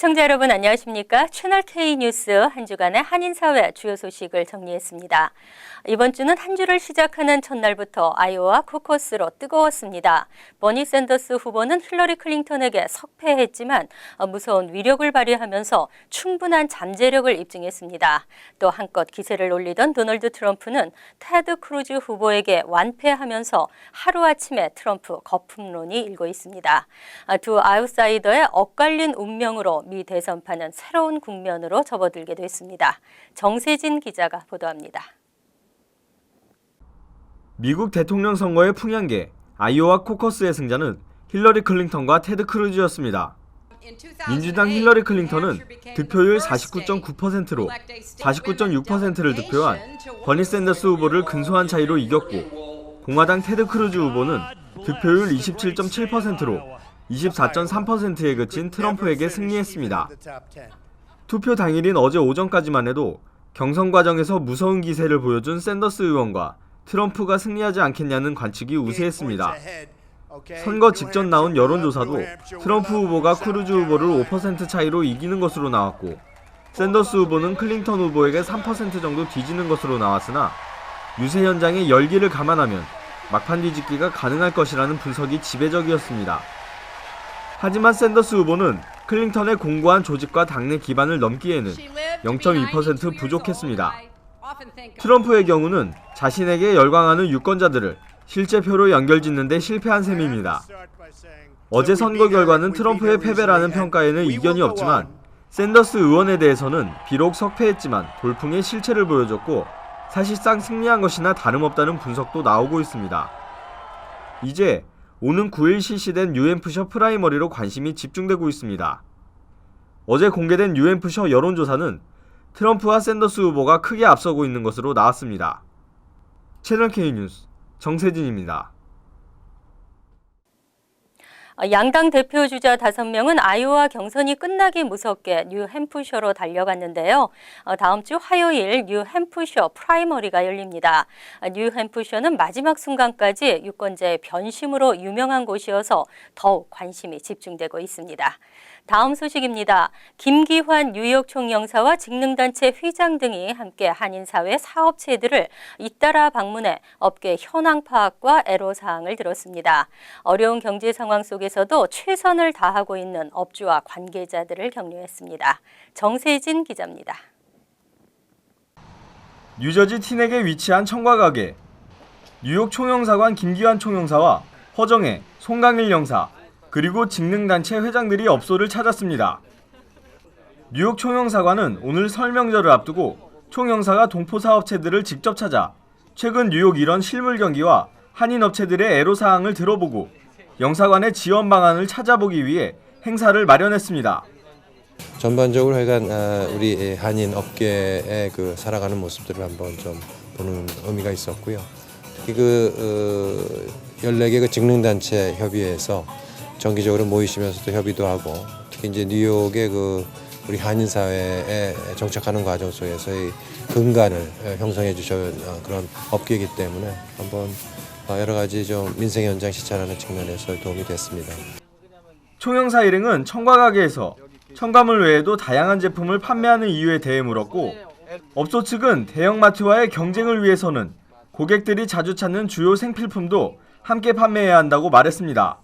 시청자 여러분 안녕하십니까? 채널 K 뉴스 한 주간의 한인사회 주요 소식을 정리했습니다. 이번 주는 한 주를 시작하는 첫날부터 아이오와 코커스로 뜨거웠습니다. 버니 샌더스 후보는 힐러리 클린턴에게 석패했지만 무서운 위력을 발휘하면서 충분한 잠재력을 입증했습니다. 또 한껏 기세를 올리던 도널드 트럼프는 테드 크루즈 후보에게 완패하면서 하루아침에 트럼프 거품론이 일고 있습니다. 두 아웃사이더의 엇갈린 운명으로 미 대선판은 새로운 국면으로 접어들게 됐습니다. 정세진 기자가 보도합니다. 미국 대통령 선거의 풍향계 아이오와 코커스의 승자는 힐러리 클린턴과 테드 크루즈였습니다. 민주당 힐러리 클린턴은 득표율 49.9%로 49.6%를 득표한 버니 샌더스 후보를 근소한 차이로 이겼고, 공화당 테드 크루즈 후보는 득표율 27.7%로 24.3%에 그친 트럼프에게 승리했습니다. 투표 당일인 어제 오전까지만 해도 경선 과정에서 무서운 기세를 보여준 샌더스 의원과 트럼프가 승리하지 않겠냐는 관측이 우세했습니다. 선거 직전 나온 여론조사도 트럼프 후보가 크루즈 후보를 5% 차이로 이기는 것으로 나왔고, 샌더스 후보는 클린턴 후보에게 3% 정도 뒤지는 것으로 나왔으나 유세 현장의 열기를 감안하면 막판 뒤집기가 가능할 것이라는 분석이 지배적이었습니다. 하지만 샌더스 후보는 클린턴의 공고한 조직과 당내 기반을 넘기에는 0.2% 부족했습니다. 트럼프의 경우는 자신에게 열광하는 유권자들을 실제 표로 연결짓는 데 실패한 셈입니다. 어제 선거 결과는 트럼프의 패배라는 평가에는 이견이 없지만 샌더스 의원에 대해서는 비록 석패했지만 돌풍의 실체를 보여줬고 사실상 승리한 것이나 다름없다는 분석도 나오고 있습니다. 이제 오는 9일 실시된 뉴햄프셔 프라이머리로 관심이 집중되고 있습니다. 어제 공개된 뉴햄프셔 여론조사는 트럼프와 샌더스 후보가 크게 앞서고 있는 것으로 나왔습니다. 채널 K 뉴스 정세진입니다. 양당 대표주자 5명은 아이오와 경선이 끝나기 무섭게 뉴햄프셔로 달려갔는데요. 다음 주 화요일 뉴햄프셔 프라이머리가 열립니다. 뉴햄프셔는 마지막 순간까지 유권자의 변심으로 유명한 곳이어서 더욱 관심이 집중되고 있습니다. 다음 소식입니다. 김기환 뉴욕 총영사와 직능단체 회장 등이 함께 한인사회 사업체들을 잇따라 방문해 업계 현황 파악과 애로사항을 들었습니다. 어려운 경제 상황 속에서도 최선을 다하고 있는 업주와 관계자들을 격려했습니다. 정세진 기자입니다. 뉴저지 티넥에 위치한 청과가게, 뉴욕 총영사관 김기환 총영사와 허정혜, 송강일 영사, 그리고 직능단체 회장들이 업소를 찾았습니다. 뉴욕 총영사관은 오늘 설 명절을 앞두고 총영사가 동포사업체들을 직접 찾아 최근 뉴욕 일원 실물 경기와 한인업체들의 애로사항을 들어보고 영사관의 지원 방안을 찾아보기 위해 행사를 마련했습니다. 전반적으로 하여간 우리 한인 업계의 그 살아가는 모습들을 한번 좀 보는 의미가 있었고요. 특히 14개 그 직능단체 협의회에서 정기적으로 모이시면서도 협의도 하고, 특히 이제 뉴욕의 우리 한인 사회에 정착하는 과정 속에서의 근간을 형성해 주신 그런 업계이기 때문에 한번 여러 가지 좀 민생 현장 시찰하는 측면에서 도움이 됐습니다. 총영사 일행은 청과가게에서 첨가물 외에도 다양한 제품을 판매하는 이유에 대해 물었고, 업소 측은 대형마트와의 경쟁을 위해서는 고객들이 자주 찾는 주요 생필품도 함께 판매해야 한다고 말했습니다.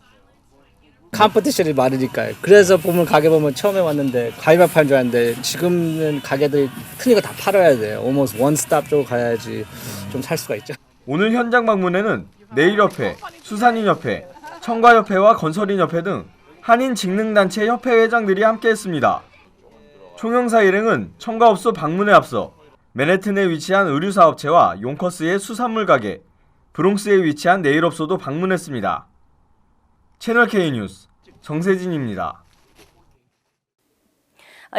컴피티션이 많으니까요. 그래서 가게 보면 처음에 왔는데 가위바위보 하는 줄 알았는데 지금은 가게들이 큰 거 다 팔아야 돼요. almost one stop 쪽으로 가야지 좀 살 수가 있죠. 오늘 현장 방문에는 네일협회, 수산인협회, 청과협회와 건설인협회 등 한인 직능단체 협회 회장들이 함께했습니다. 총영사 일행은 청과업소 방문에 앞서 맨해튼에 위치한 의류사업체와 용커스의 수산물 가게, 브롱스에 위치한 네일업소도 방문했습니다. 채널 K 뉴스 정세진입니다.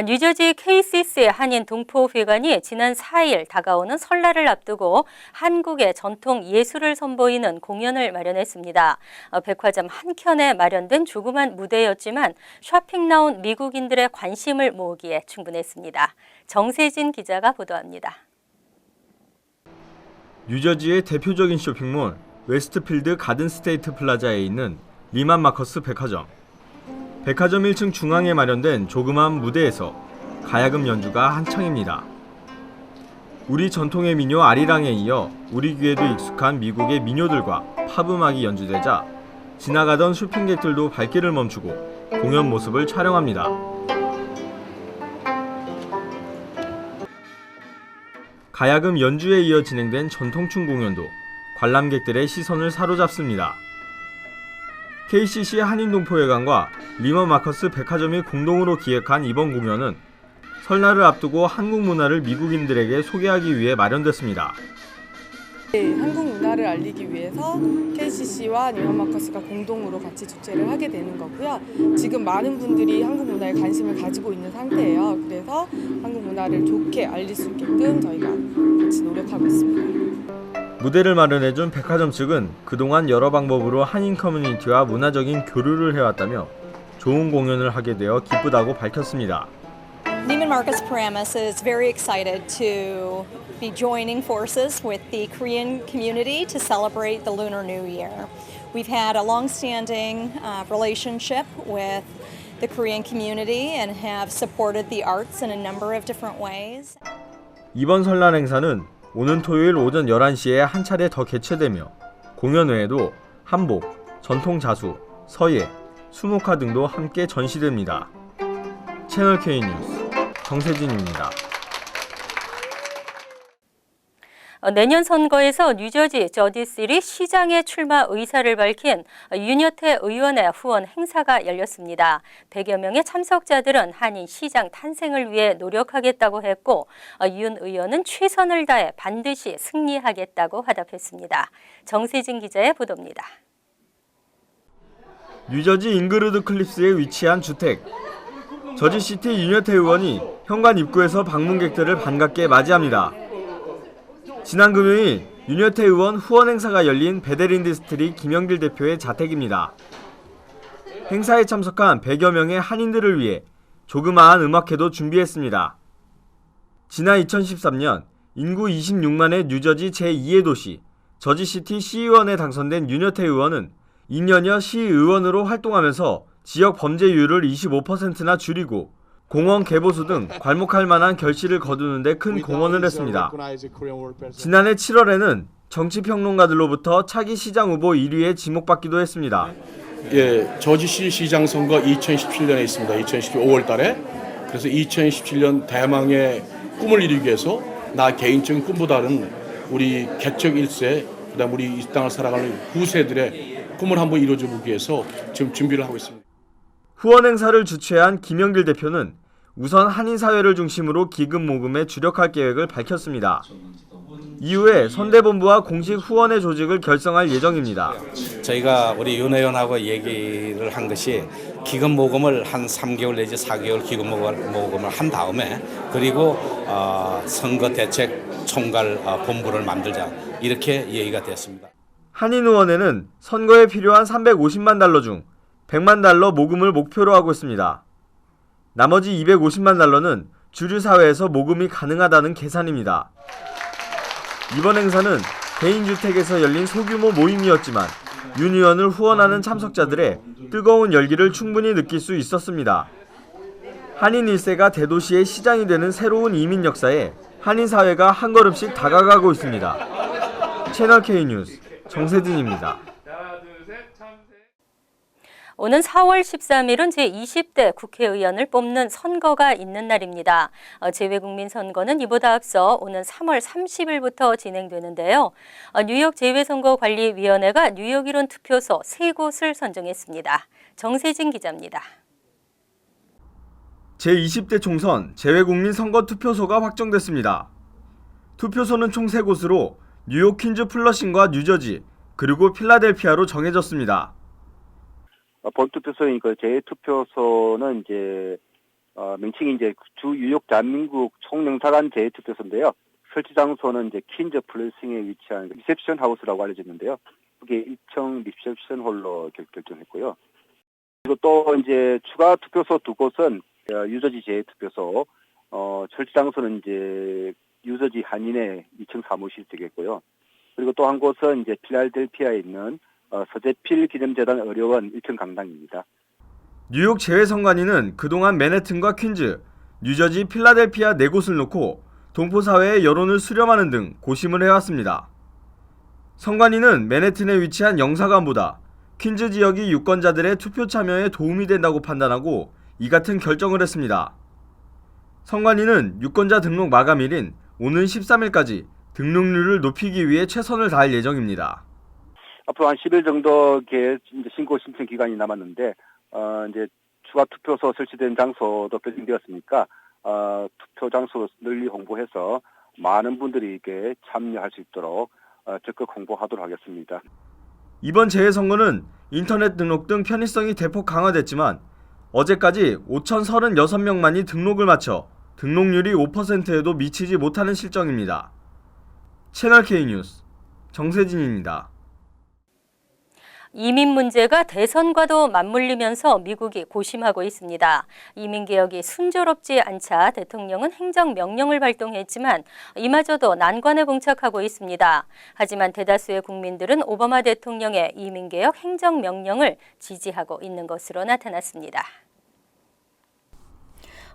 뉴저지 KCC의 한인 동포회관이 지난 4일 다가오는 설날을 앞두고 한국의 전통 예술을 선보이는 공연을 마련했습니다. 백화점 한켠에 마련된 조그만 무대였지만 쇼핑 나온 미국인들의 관심을 모으기에 충분했습니다. 정세진 기자가 보도합니다. 뉴저지의 대표적인 쇼핑몰 웨스트필드 가든스테이트 플라자에 있는 리만 마커스 백화점. 백화점 1층 중앙에 마련된 조그마한 무대에서 가야금 연주가 한창입니다. 우리 전통의 민요 아리랑에 이어 우리 귀에도 익숙한 미국의 민요들과 팝 음악이 연주되자 지나가던 쇼핑객들도 발길을 멈추고 공연 모습을 촬영합니다. 가야금 연주에 이어 진행된 전통춤 공연도 관람객들의 시선을 사로잡습니다. KCC 한인동포회관과 리먼마커스 백화점이 공동으로 기획한 이번 공연은 설날을 앞두고 한국 문화를 미국인들에게 소개하기 위해 마련됐습니다. 네, 한국 문화를 알리기 위해서 KCC와 리먼마커스가 공동으로 같이 주최를 하게 되는 거고요. 지금 많은 분들이 한국 문화에 관심을 가지고 있는 상태예요. 그래서 한국 문화를 좋게 알릴 수 있게끔 저희가 같이 노력하고 있습니다. 무대를 마련해준 백화점 측은 그동안 여러 방법으로 한인 커뮤니티와 문화적인 교류를 해왔다며 좋은 공연을 하게 되어 기쁘다고 밝혔습니다. Neiman Marcus Paramus is very excited to be joining forces with the Korean community to celebrate the Lunar New Year. We've had a long-standing relationship with the Korean community and have supported the arts in a number of different ways. 이번 설날 행사는 오는 토요일 오전 11시에 한 차례 더 개최되며 공연 외에도 한복, 전통 자수, 서예, 수목화 등도 함께 전시됩니다. 채널 K 뉴스 정세진입니다. 내년 선거에서 뉴저지 저지시리 시장에 출마 의사를 밝힌 윤여태 의원의 후원 행사가 열렸습니다. 100여 명의 참석자들은 한인 시장 탄생을 위해 노력하겠다고 했고 윤 의원은 최선을 다해 반드시 승리하겠다고 화답했습니다. 정세진 기자의 보도입니다. 뉴저지 잉그루드 클립스에 위치한 주택. 저지시티 윤여태 의원이 현관 입구에서 방문객들을 반갑게 맞이합니다. 지난 금요일 윤여태 의원 후원 행사가 열린 베델인디스트리 김영길 대표의 자택입니다. 행사에 참석한 100여 명의 한인들을 위해 조그마한 음악회도 준비했습니다. 지난 2013년 인구 26만의 뉴저지 제2의 도시 저지시티 시의원에 당선된 윤여태 의원은 2년여 시의원으로 활동하면서 지역 범죄율을 25%나 줄이고 공원 개보수 등 괄목할 만한 결실을 거두는 데 큰 공헌을 했습니다. 지난해 7월에는 정치평론가들로부터 차기 시장 후보 1위에 지목받기도 했습니다. 예, 저지시 시장 선거 2017년에 있습니다. 2017년 5월 달에. 그래서 2017년 대망의 꿈을 이루기 위해서 나 개인적인 꿈보다는 우리 개척 1세, 그다음 우리 이 땅을 살아가는 후세들의 꿈을 한번 이루어줘 보기 위해서 지금 준비를 하고 있습니다. 후원 행사를 주최한 김영길 대표는 우선 한인 사회를 중심으로 기금 모금에 주력할 계획을 밝혔습니다. 이후에 선대본부와 공식 후원회 조직을 결성할 예정입니다. 저희가 우리 윤 의원하고 얘기를 한 것이 기금 모금을 한 3개월 내지 4개월 기금 모금을 한 다음에 그리고 선거 대책 총괄 본부를 만들자 이렇게 얘기가 됐습니다. 한인 후원회는 선거에 필요한 350만 달러 중 100만 달러 모금을 목표로 하고 있습니다. 나머지 250만 달러는 주류 사회에서 모금이 가능하다는 계산입니다. 이번 행사는 개인주택에서 열린 소규모 모임이었지만 윤 의원을 후원하는 참석자들의 뜨거운 열기를 충분히 느낄 수 있었습니다. 한인 1세가 대도시의 시장이 되는 새로운 이민 역사에 한인 사회가 한 걸음씩 다가가고 있습니다. 채널 K 뉴스 정세진입니다. 오는 4월 13일은 제20대 국회의원을 뽑는 선거가 있는 날입니다. 재외국민 선거는 이보다 앞서 오는 3월 30일부터 진행되는데요. 뉴욕 재외선거관리위원회가 뉴욕 이론 투표소 3곳을 선정했습니다. 정세진 기자입니다. 제20대 총선 재외국민 선거 투표소가 확정됐습니다. 투표소는 총 3곳으로 뉴욕 퀸즈 플러싱과 뉴저지 그리고 필라델피아로 정해졌습니다. 본투표소인 그 재투표소는 이제 명칭이 이제 주 뉴욕 대한민국 총영사관 재투표소인데요. 설치 장소는 이제 퀸즈 플러싱에 위치한 리셉션 하우스라고 알려졌는데요. 그게 1층 리셉션 홀로 결정했고요. 그리고 또 이제 추가 투표소 2곳은 뉴저지 재투표소, 설치 장소는 이제 뉴저지 한인의 2층 사무실 되겠고요. 그리고 또 한 곳은 이제 필라델피아에 있는 서재필 기념재단 의료원 1층 강당입니다. 뉴욕 재외선관위는 그동안 맨해튼과 퀸즈, 뉴저지, 필라델피아 4곳을 놓고 동포사회의 여론을 수렴하는 등 고심을 해왔습니다. 선관위는 맨해튼에 위치한 영사관보다 퀸즈 지역이 유권자들의 투표 참여에 도움이 된다고 판단하고 이 같은 결정을 했습니다. 선관위는 유권자 등록 마감일인 오는 13일까지 등록률을 높이기 위해 최선을 다할 예정입니다. 앞으로 한 10일 정도 이제 신고 신청 기간이 남았는데 이제 추가 투표소 설치된 장소도 결정되었으니까 투표 장소 널리 홍보해서 많은 분들이 이게 참여할 수 있도록 적극 홍보하도록 하겠습니다. 이번 재외선거는 인터넷 등록 등 편의성이 대폭 강화됐지만 어제까지 5,036명만이 등록을 마쳐 등록률이 5%에도 미치지 못하는 실정입니다. 채널K 뉴스 정세진입니다. 이민 문제가 대선과도 맞물리면서 미국이 고심하고 있습니다. 이민개혁이 순조롭지 않자 대통령은 행정명령을 발동했지만 이마저도 난관에 봉착하고 있습니다. 하지만 대다수의 국민들은 오바마 대통령의 이민개혁 행정명령을 지지하고 있는 것으로 나타났습니다.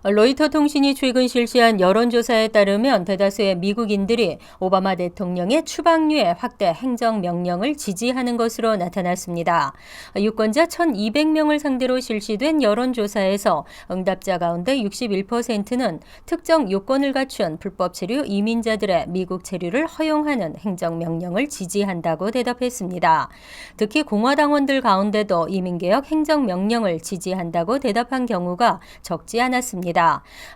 로이터 통신이 최근 실시한 여론조사에 따르면 대다수의 미국인들이 오바마 대통령의 추방류의 확대 행정명령을 지지하는 것으로 나타났습니다. 유권자 1,200명을 상대로 실시된 여론조사에서 응답자 가운데 61%는 특정 요건을 갖춘 불법 체류 이민자들의 미국 체류를 허용하는 행정명령을 지지한다고 대답했습니다. 특히 공화당원들 가운데도 이민개혁 행정명령을 지지한다고 대답한 경우가 적지 않았습니다.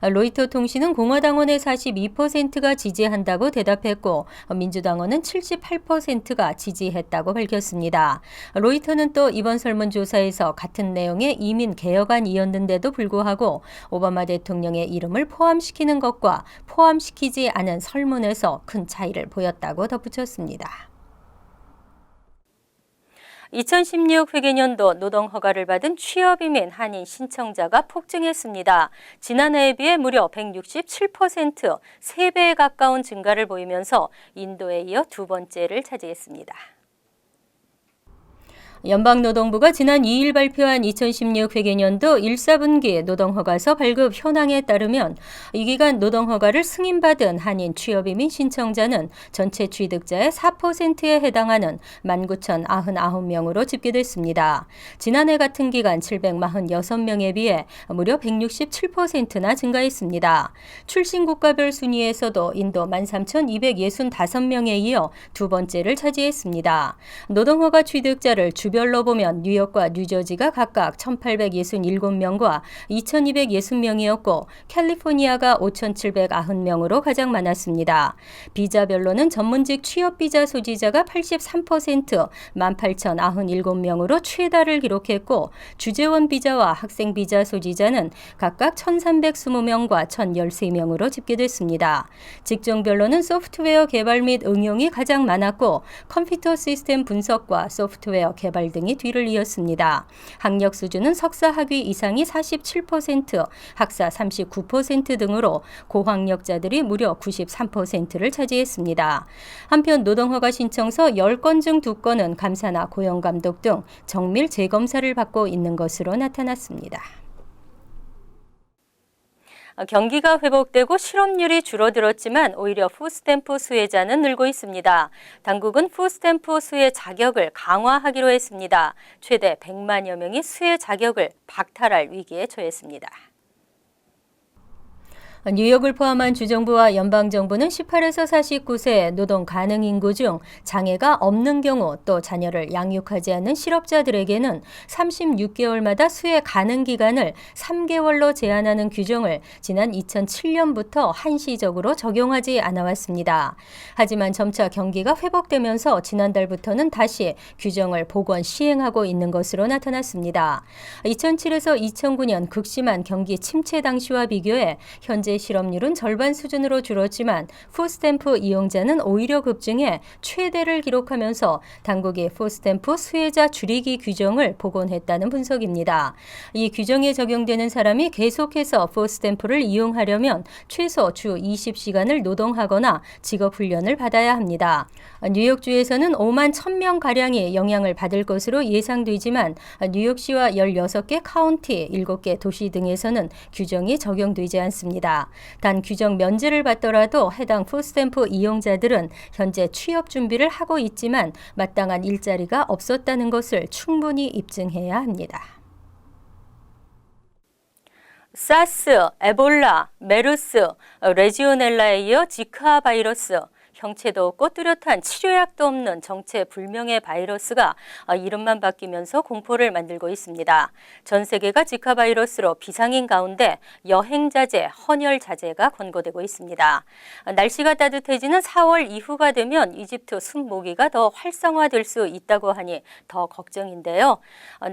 로이터 통신은 공화당원의 42%가 지지한다고 대답했고 민주당원은 78%가 지지했다고 밝혔습니다. 로이터는 또 이번 설문조사에서 같은 내용의 이민 개혁안이었는데도 불구하고 오바마 대통령의 이름을 포함시키는 것과 포함시키지 않은 설문에서 큰 차이를 보였다고 덧붙였습니다. 2016 회계년도 노동허가를 받은 취업이민 한인 신청자가 폭증했습니다. 지난해에 비해 무려 167%, 3배에 가까운 증가를 보이면서 인도에 이어 두 번째를 차지했습니다. 연방노동부가 지난 2일 발표한 2016 회계년도 1사분기 노동허가서 발급 현황에 따르면 이 기간 노동허가를 승인받은 한인 취업이민 신청자는 전체 취득자의 4%에 해당하는 19,099명으로 집계됐습니다. 지난해 같은 기간 746명에 비해 무려 167%나 증가했습니다. 출신 국가별 순위에서도 인도 13,265명에 이어 두 번째를 차지했습니다. 노동허가 취득자를 주별로 보면 뉴욕과 뉴저지가 각각 1,867명과 2,260명이었고 캘리포니아가 5,790명으로 가장 많았습니다. 비자별로는 전문직 취업비자 소지자가 83%, 18,097명으로 최다를 기록했고 주재원 비자와 학생 비자 소지자는 각각 1,320명과 1,013명으로 집계됐습니다. 직종별로는 소프트웨어 개발 및 응용이 가장 많았고 컴퓨터 시스템 분석과 소프트웨어 개발 등이 뒤를 이었습니다. 학력 수준은 석사 학위 이상이 47%, 학사 39% 등으로 고학력자들이 무려 93%를 차지했습니다. 한편 노동허가 신청서 10건 중 2건은 감사나 고용감독 등 정밀 재검사를 받고 있는 것으로 나타났습니다. 경기가 회복되고 실업률이 줄어들었지만 오히려 푸스탬프 수혜자는 늘고 있습니다. 당국은 푸스탬프 수혜 자격을 강화하기로 했습니다. 최대 100만여 명이 수혜 자격을 박탈할 위기에 처했습니다. 뉴욕을 포함한 주정부와 연방정부는 18에서 49세 노동 가능 인구 중 장애가 없는 경우 또 자녀를 양육하지 않는 실업자들에게는 36개월마다 수혜 가능 기간을 3개월로 제한하는 규정을 지난 2007년부터 한시적으로 적용하지 않아왔습니다. 하지만 점차 경기가 회복되면서 지난달부터는 다시 규정을 복원 시행하고 있는 것으로 나타났습니다. 2007에서 2009년 극심한 경기 침체 당시와 비교해 현재 현재 실업률은 절반 수준으로 줄었지만 푸드스탬프 이용자는 오히려 급증해 최대를 기록하면서 당국이 푸드스탬프 수혜자 줄이기 규정을 복원했다는 분석입니다. 이 규정에 적용되는 사람이 계속해서 푸드스탬프를 이용하려면 최소 주 20시간을 노동하거나 직업훈련을 받아야 합니다. 뉴욕주에서는 5만 1,000명가량이 영향을 받을 것으로 예상되지만 뉴욕시와 16개 카운티, 7개 도시 등에서는 규정이 적용되지 않습니다. 단 규정 면제를 받더라도 해당 푸드스탬프 이용자들은 현재 취업 준비를 하고 있지만 마땅한 일자리가 없었다는 것을 충분히 입증해야 합니다. 사스, 에볼라, 메르스, 레지오넬라에 이어 지카 바이러스, 형체도 없고 뚜렷한 치료약도 없는 정체불명의 바이러스가 이름만 바뀌면서 공포를 만들고 있습니다. 전 세계가 지카 바이러스로 비상인 가운데 여행 자제, 헌혈 자제가 권고되고 있습니다. 날씨가 따뜻해지는 4월 이후가 되면 이집트 순모기가 더 활성화될 수 있다고 하니 더 걱정인데요.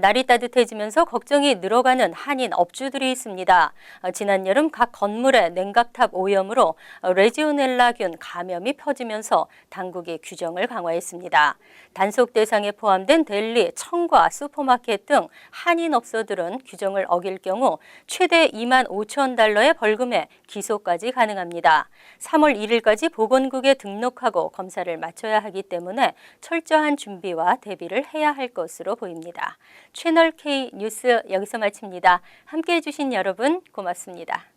날이 따뜻해지면서 걱정이 늘어가는 한인 업주들이 있습니다. 지난 여름 각 건물의 냉각탑 오염으로 레지오넬라균 감염이 퍼지면서 당국이 규정을 강화했습니다. 단속 대상에 포함된 델리, 청과 슈퍼마켓 등 한인 업소들은 규정을 어길 경우 최대 2만 5천 달러의 벌금에 기소까지 가능합니다. 3월 1일까지 보건국에 등록하고 검사를 마쳐야 하기 때문에 철저한 준비와 대비를 해야 할 것으로 보입니다. 채널 K 뉴스 여기서 마칩니다. 함께해 주신 여러분 고맙습니다.